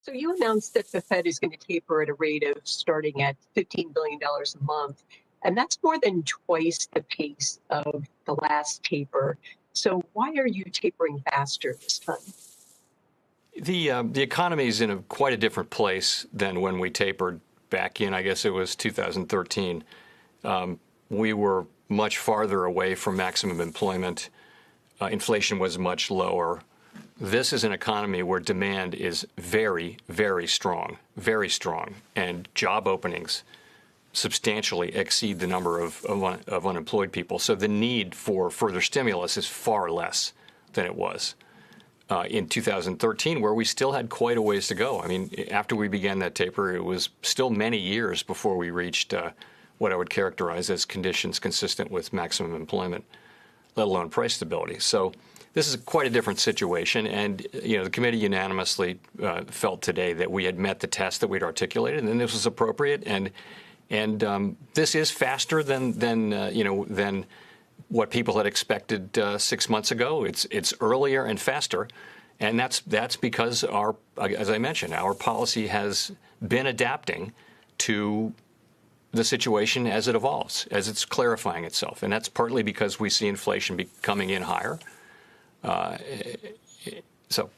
So you announced that the Fed is going to taper at a rate of starting at $15 billion a month, and that's more than twice the pace of the last taper. So why are you tapering faster this time? The economy is in quite a different place than when we tapered back in, I guess it was 2013. We were much farther away from maximum employment. Inflation was much lower. This is an economy where demand is very, very strong, and job openings substantially exceed the number of unemployed people. So the need for further stimulus is far less than it was in 2013, where we still had quite a ways to go. I mean, after we began that taper, it was still many years before we reached what I would characterize as conditions consistent with maximum employment, let alone price stability. So this is quite a different situation, and the committee unanimously felt today that we had met the test that we'd articulated, and this was appropriate. And this is faster than what people had expected 6 months ago. It's earlier and faster, and that's because as I mentioned, our policy has been adapting to the situation as it evolves, as it's clarifying itself, and that's partly because we see inflation coming in higher. So